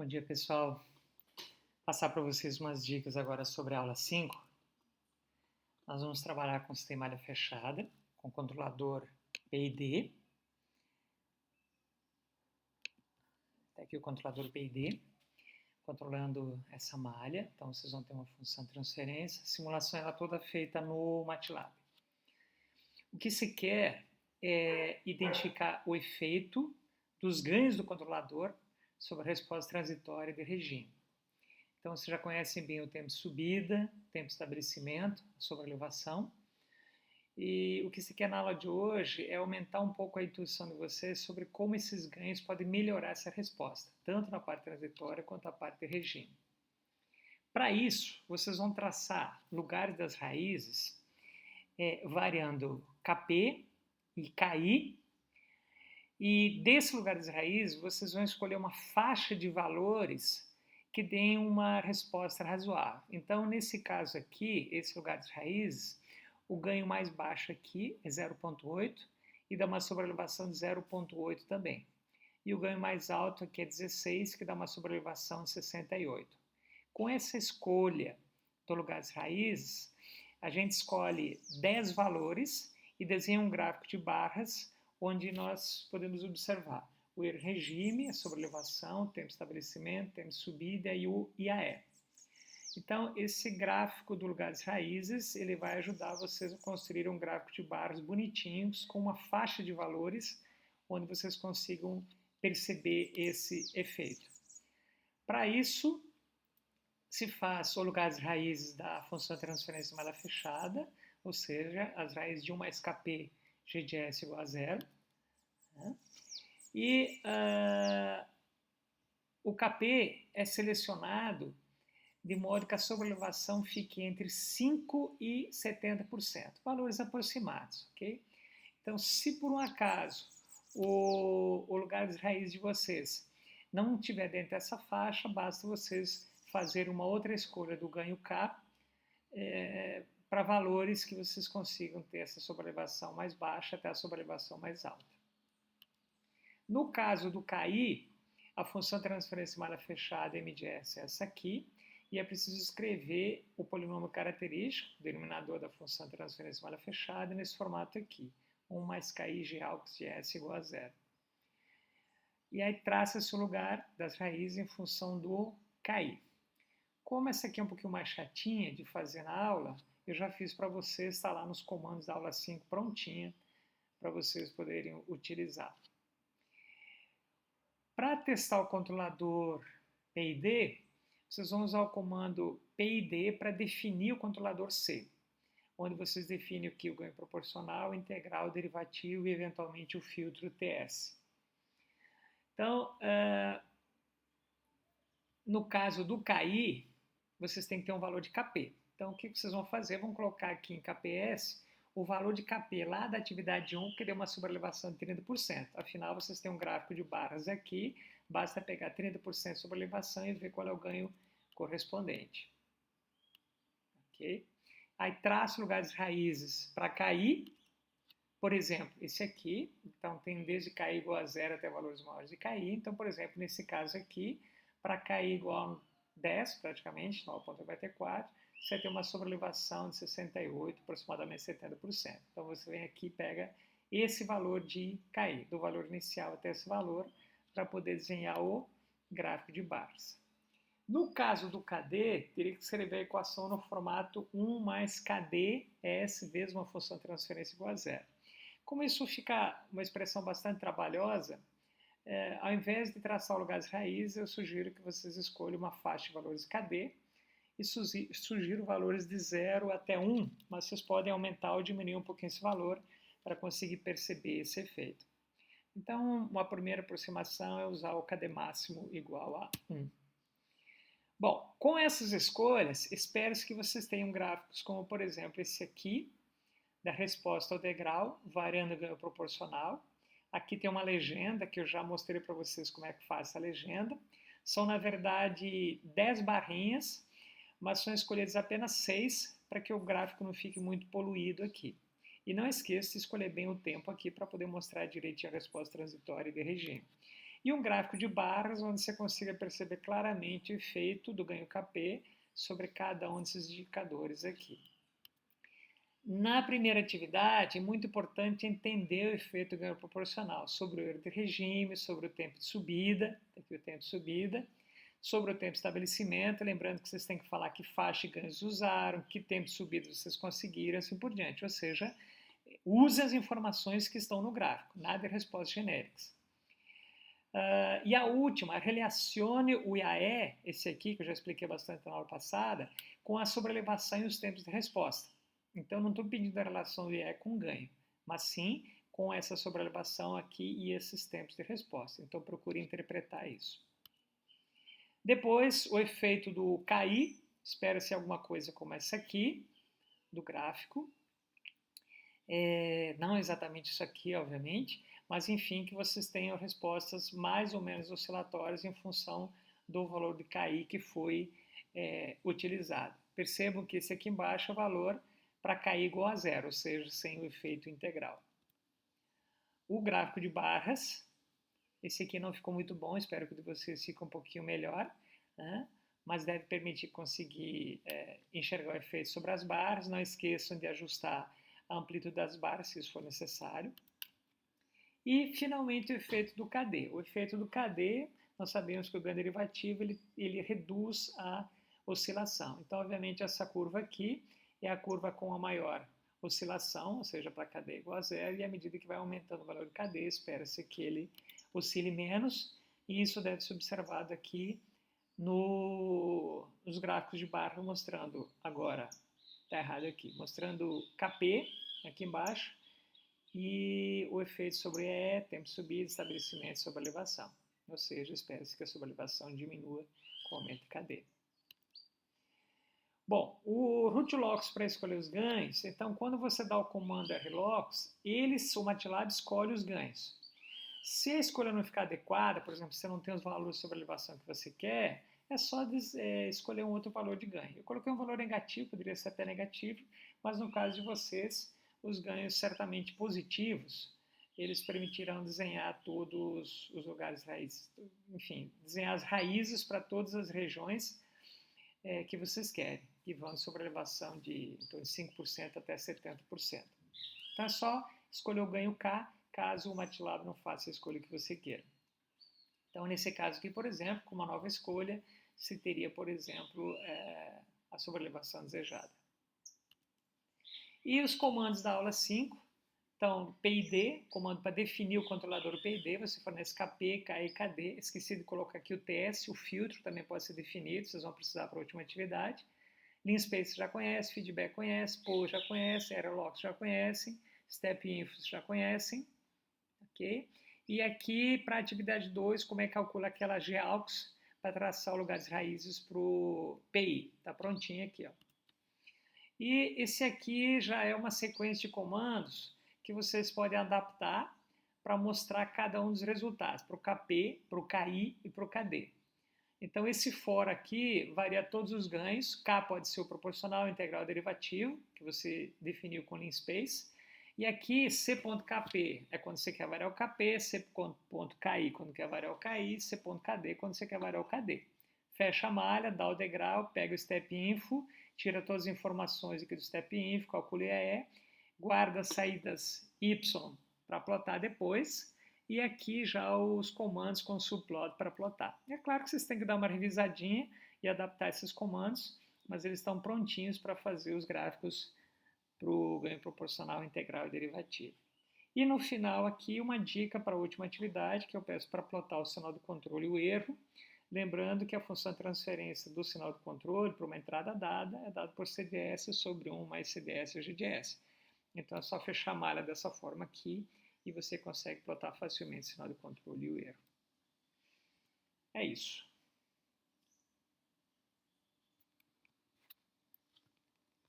Bom dia, pessoal. Passar para vocês umas dicas agora sobre a aula 5. Nós vamos trabalhar com sistema malha fechada, com controlador PID. Está aqui o controlador PID, controlando essa malha. Então, vocês vão ter uma função de transferência. A simulação ela toda feita no MATLAB. O que se quer é identificar o efeito dos ganhos do controlador sobre a resposta transitória de regime. Então, vocês já conhecem bem o tempo de subida, tempo de estabelecimento, sobreelevação. E o que se quer na aula de hoje é aumentar um pouco a intuição de vocês sobre como esses ganhos podem melhorar essa resposta, tanto na parte transitória quanto na parte de regime. Para isso, vocês vão traçar lugares das raízes variando Kp e Ki, e desse lugar das raízes vocês vão escolher uma faixa de valores que deem uma resposta razoável. Então, nesse caso aqui, esse lugar das raízes, o ganho mais baixo aqui é 0,8 e dá uma sobreelevação de 0,8 também. E o ganho mais alto aqui é 16, que dá uma sobreelevação de 68. Com essa escolha do lugar das raízes, a gente escolhe 10 valores e desenha um gráfico de barras onde nós podemos observar o regime, a sobrelevação, o tempo de estabelecimento, o tempo de subida e o IAE. Então, esse gráfico do lugar das raízes, ele vai ajudar vocês a construir um gráfico de barras bonitinhos, com uma faixa de valores, onde vocês consigam perceber esse efeito. Para isso, se faz o lugar das raízes da função de transferência malha fechada, ou seja, as raízes de 1 mais Kp g de S igual a 0. Né? E o Kp é selecionado de modo que a sobrelevação fique entre 5% e 70%, valores aproximados, ok? Então, se por um acaso o lugar das raízes de vocês não estiver dentro dessa faixa, basta vocês fazer uma outra escolha do ganho K para valores que vocês consigam ter essa sobrelevação mais baixa até a sobrelevação mais alta. No caso do KI, a função de transferência malha fechada m de S é essa aqui, e é preciso escrever o polinômio característico, denominador da função de transferência malha fechada, nesse formato aqui, 1 mais KI g aux de S igual a 0. E aí traça-se o lugar das raízes em função do KI. Como essa aqui é um pouquinho mais chatinha de fazer na aula, eu já fiz para vocês, está lá nos comandos da aula 5 prontinha, para vocês poderem utilizar. Para testar o controlador PID, vocês vão usar o comando PID para definir o controlador C, onde vocês definem aqui o ganho proporcional, integral, derivativo e, eventualmente, o filtro TS. Então, no caso do KI, vocês têm que ter um valor de Kp. Então, o que vocês vão fazer? Vão colocar aqui em KPS o valor de Kp lá da atividade 1, que deu uma sobrelevação de 30%. Afinal, vocês têm um gráfico de barras aqui, basta pegar 30% de sobrelevação e ver qual é o ganho correspondente. Ok? Aí traço lugares raízes para KI, por exemplo, esse aqui. Então, tem desde KI igual a 0 até valores maiores de KI. Então, por exemplo, nesse caso aqui, para KI igual a 10, praticamente, 9,94, você tem uma sobrelevação de 68, aproximadamente 70%. Então, você vem aqui e pega esse valor de KI, do valor inicial até esse valor, para poder desenhar o gráfico de barras. No caso do KD, teria que escrever a equação no formato 1 mais KD S vezes uma função de transferência igual a 0. Como isso fica uma expressão bastante trabalhosa, ao invés de traçar o lugar das raízes, eu sugiro que vocês escolham uma faixa de valores KD e sugiro valores de 0 até 1, mas vocês podem aumentar ou diminuir um pouquinho esse valor para conseguir perceber esse efeito. Então, uma primeira aproximação é usar o KD máximo igual a 1. Bom, com essas escolhas, espero que vocês tenham gráficos como, por exemplo, esse aqui, da resposta ao degrau, variando o ganho proporcional. Aqui tem uma legenda, que eu já mostrei para vocês como é que faz essa legenda. São, na verdade, 10 barrinhas, mas são escolhidas apenas 6 para que o gráfico não fique muito poluído aqui. E não esqueça de escolher bem o tempo aqui para poder mostrar direitinho a resposta transitória de regime. E um gráfico de barras onde você consiga perceber claramente o efeito do ganho KP sobre cada um desses indicadores aqui. Na primeira atividade, é muito importante entender o efeito do ganho proporcional sobre o erro de regime, sobre o tempo de subida, aqui o tempo de subida, sobre o tempo de estabelecimento, lembrando que vocês têm que falar que faixa de ganhos usaram, que tempo de subida vocês conseguiram, assim por diante. Ou seja, use as informações que estão no gráfico, nada de respostas genéricas. E a última, relacione o IAE, esse aqui que eu já expliquei bastante na aula passada, com a sobrelevação e os tempos de resposta. Então, não estou pedindo a relação do IAE com ganho, mas sim com essa sobrelevação aqui e esses tempos de resposta. Então, procure interpretar isso. Depois, o efeito do KI, espera-se alguma coisa como essa aqui, do gráfico. Não exatamente isso aqui, obviamente, mas enfim, que vocês tenham respostas mais ou menos oscilatórias em função do valor de KI que foi utilizado. Percebam que esse aqui embaixo é o valor para KI igual a zero, ou seja, sem o efeito integral. O gráfico de barras, esse aqui não ficou muito bom, espero que de vocês fique um pouquinho melhor, né? Mas deve permitir conseguir enxergar o efeito sobre as barras. Não esqueçam de ajustar a amplitude das barras, se isso for necessário. E, finalmente, o efeito do KD. O efeito do KD, nós sabemos que o ganho derivativo ele reduz a oscilação. Então, obviamente, essa curva aqui é a curva com a maior oscilação, ou seja, para KD igual a zero, e à medida que vai aumentando o valor de KD, espera-se que ele oscile menos, e isso deve ser observado aqui nos gráficos de barra, mostrando agora, está errado aqui, mostrando KP aqui embaixo, e o efeito sobre E, tempo de subida, estabelecimento sobre elevação. Ou seja, espera-se que a sobreelevação diminua com o aumento de KD. Bom, o rootlox para escolher os ganhos, então quando você dá o comando rlox, o MATLAB escolhe os ganhos. Se a escolha não ficar adequada, por exemplo, se você não tem os valores sobre a elevação que você quer, é só escolher um outro valor de ganho. Eu coloquei um valor negativo, poderia ser até negativo, mas no caso de vocês, os ganhos certamente positivos, eles permitirão desenhar todos os lugares raízes, enfim, desenhar as raízes para todas as regiões que vocês querem, que vão sobre a elevação de 5% até 70%. Então é só escolher o ganho K, caso o MATLAB não faça a escolha que você queira. Então, nesse caso aqui, por exemplo, com uma nova escolha, se teria, por exemplo, a sobrelevação desejada. E os comandos da aula 5, então, PID, comando para definir o controlador PID, você fornece KP, KI, KD, esqueci de colocar aqui o TS, o filtro também pode ser definido, vocês vão precisar para a última atividade. Linspace já conhece, feedback conhece, poll já conhece, errorlox já conhecem, step-info já conhecem, ok? E aqui, para a atividade 2, como é que calcula aquela GAUX para traçar os lugares raízes para o PI, está prontinho aqui, ó. E esse aqui já é uma sequência de comandos que vocês podem adaptar para mostrar cada um dos resultados, para o KP, para o KI e para o KD. Então, esse for aqui varia todos os ganhos. K pode ser o proporcional, integral, derivativo, que você definiu com linspace. E aqui, C.KP é quando você quer variar o KP, C.KI quando quer variar o KI, C.KD quando você quer variar o KD. Fecha a malha, dá o degrau, pega o step info, tira todas as informações aqui do step info, calcula EE, guarda as saídas Y para plotar depois, e aqui já os comandos com subplot para plotar. É claro que vocês têm que dar uma revisadinha e adaptar esses comandos, mas eles estão prontinhos para fazer os gráficos para o ganho proporcional, integral e derivativo. E no final aqui uma dica para a última atividade, que eu peço para plotar o sinal do controle e o erro, lembrando que a função de transferência do sinal de controle para uma entrada dada é dada por CDS sobre 1 mais CDS GDS. Então é só fechar a malha dessa forma aqui e você consegue plotar facilmente o sinal de controle e o erro. É isso.